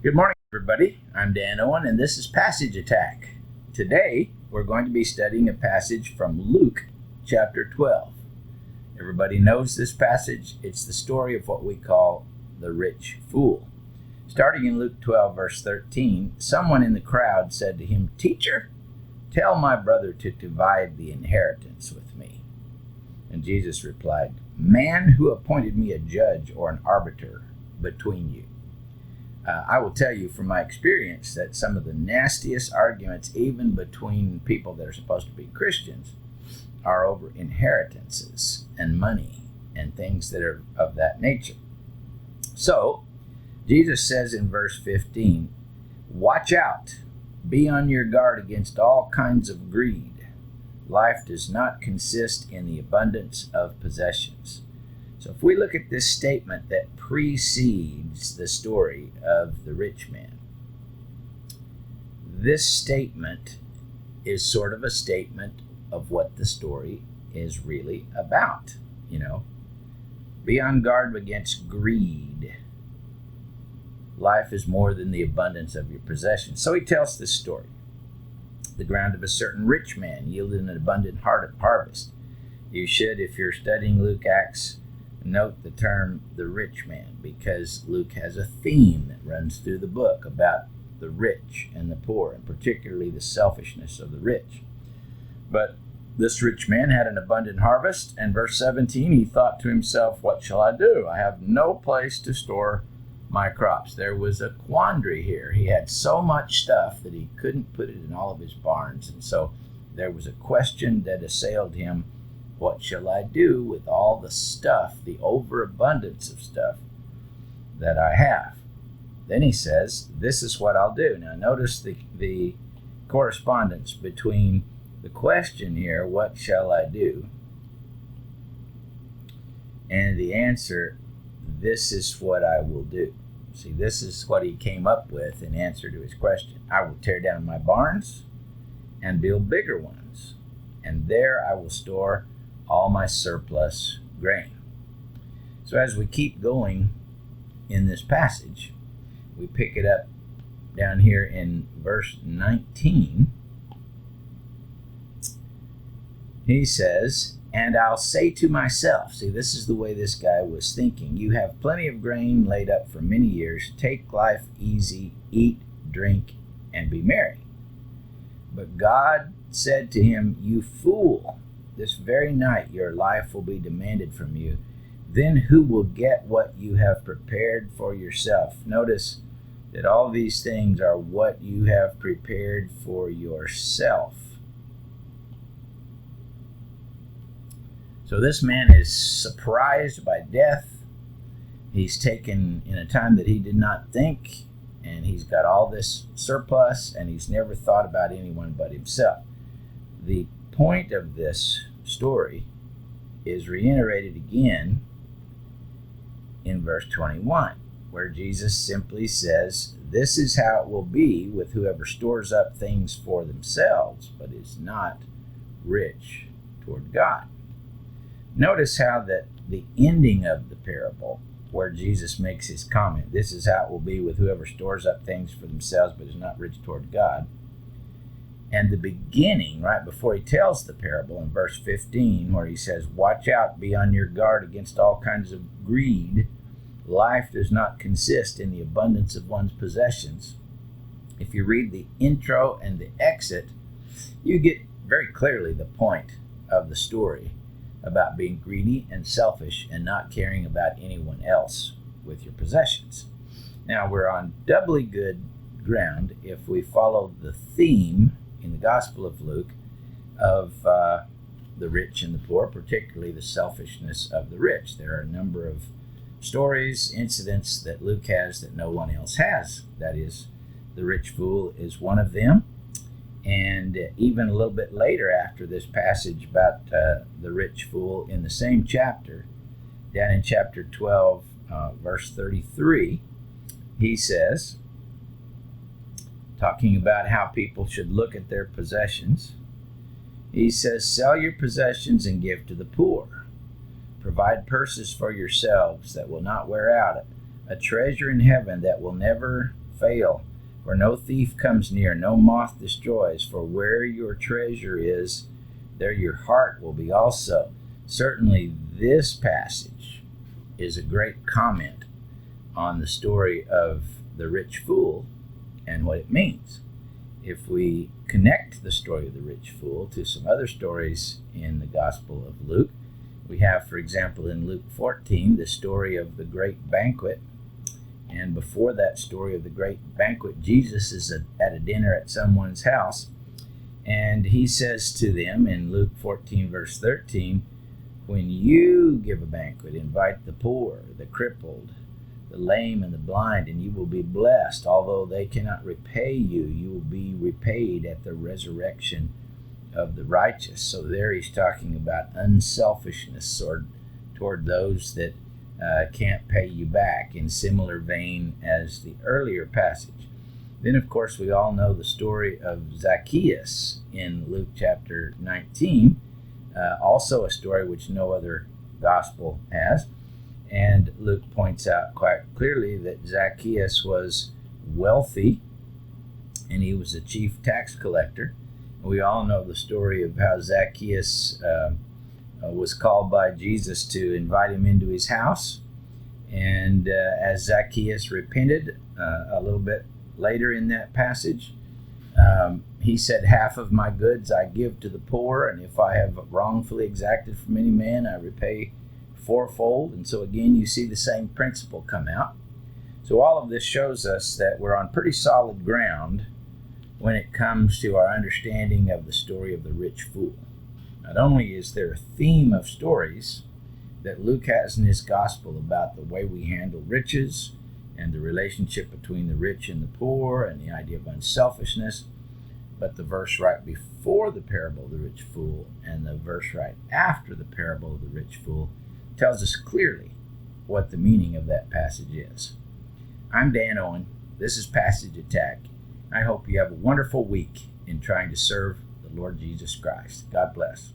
Good morning, everybody. I'm Dan Owen, and this is Passage Attack. Today, we're going to be studying a passage from Luke chapter 12. Everybody knows this passage. It's the story of what we call the rich fool. Starting in Luke 12, verse 13, someone in the crowd said to him, "Teacher, tell my brother to divide the inheritance with me." And Jesus replied, "Man, who appointed me a judge or an arbiter between you?" I will tell you from my experience that some of the nastiest arguments, even between people that are supposed to be Christians, are over inheritances and money and things that are of that nature. So, Jesus says in verse 15, "Watch out, be on your guard against all kinds of greed. Life does not consist in the abundance of possessions." So if we look at this statement that precedes the story of the rich man, this statement is sort of a statement of what the story is really about. Be on guard against greed. Life is more than the abundance of your possessions. So he tells this story. The ground of a certain rich man yielded an abundant harvest. You should, if you're studying Luke, Acts, note the term the rich man, because Luke has a theme that runs through the book about the rich and the poor, and particularly the selfishness of the rich. But this rich man had an abundant harvest, and verse 17, he thought to himself, "What shall I do? I have no place to store my crops." There was a quandary here. He had so much stuff that he couldn't put it in all of his barns, and so there was a question that assailed him. What shall I do with all the stuff, the overabundance of stuff that I have? Then he says, "This is what I'll do." Now notice the correspondence between the question here, "What shall I do?" and the answer, "This is what I will do." See, this is what he came up with in answer to his question. "I will tear down my barns and build bigger ones, and there I will store all my surplus grain." So as we keep going in this passage, we pick it up down here in verse 19. He says, "And I'll say to myself," see, this is the way this guy was thinking, "you have plenty of grain laid up for many years. Take life easy, eat, drink, and be merry." But God said to him, "You fool, this very night your life will be demanded from you. Then who will get what you have prepared for yourself?" Notice that all these things are what you have prepared for yourself. So this man is surprised by death. He's taken in a time that he did not think, and he's got all this surplus, and he's never thought about anyone but himself. The point of this story is reiterated again in verse 21, where Jesus simply says, "This is how it will be with whoever stores up things for themselves, but is not rich toward God." Notice how that the ending of the parable, where Jesus makes his comment, "This is how it will be with whoever stores up things for themselves, but is not rich toward God," and the beginning, right before he tells the parable in verse 15, where he says, "Watch out, be on your guard against all kinds of greed. Life does not consist in the abundance of one's possessions." If you read the intro and the exit, you get very clearly the point of the story about being greedy and selfish and not caring about anyone else with your possessions. Now, we're on doubly good ground if we follow the theme in the Gospel of Luke of the rich and the poor, particularly the selfishness of the rich. There are a number of stories, incidents that Luke has that no one else has. That is, the rich fool is one of them. And even a little bit later after this passage about the rich fool in the same chapter, down in chapter 12, verse 33, he says, talking about how people should look at their possessions, he says, "Sell your possessions and give to the poor. Provide purses for yourselves that will not wear out, a treasure in heaven that will never fail, where no thief comes near, no moth destroys. For where your treasure is, there your heart will be also. Certainly this passage is a great comment on the story of the rich fool and what it means. If we connect the story of the rich fool to some other stories in the Gospel of Luke, we have, for example, in Luke 14, the story of the great banquet. And before that story of the great banquet, Jesus is at a dinner at someone's house. And he says to them in Luke 14, verse 13, when you give a banquet, invite the poor, the crippled, the lame, and the blind, and you will be blessed. Although they cannot repay you, you will be repaid at the resurrection of the righteous. So there he's talking about unselfishness toward those that can't pay you back, in similar vein as the earlier passage. Then, of course, we all know the story of Zacchaeus in Luke chapter 19, also a story which no other gospel has. And Luke points out quite clearly that Zacchaeus was wealthy, and he was a chief tax collector. We all know the story of how Zacchaeus was called by Jesus to invite him into his house. And as Zacchaeus repented a little bit later in that passage, he said, half of my goods I give to the poor, and if I have wrongfully exacted from any man, I repay fourfold. And so again, you see the same principle come out. So all of this shows us that we're on pretty solid ground when it comes to our understanding of the story of the rich fool. Not only is there a theme of stories that Luke has in his gospel about the way we handle riches and the relationship between the rich and the poor and the idea of unselfishness, but the verse right before the parable of the rich fool and the verse right after the parable of the rich fool tells us clearly what the meaning of that passage is. I'm Dan Owen. This is Passage Attack. I hope you have a wonderful week in trying to serve the Lord Jesus Christ. God bless.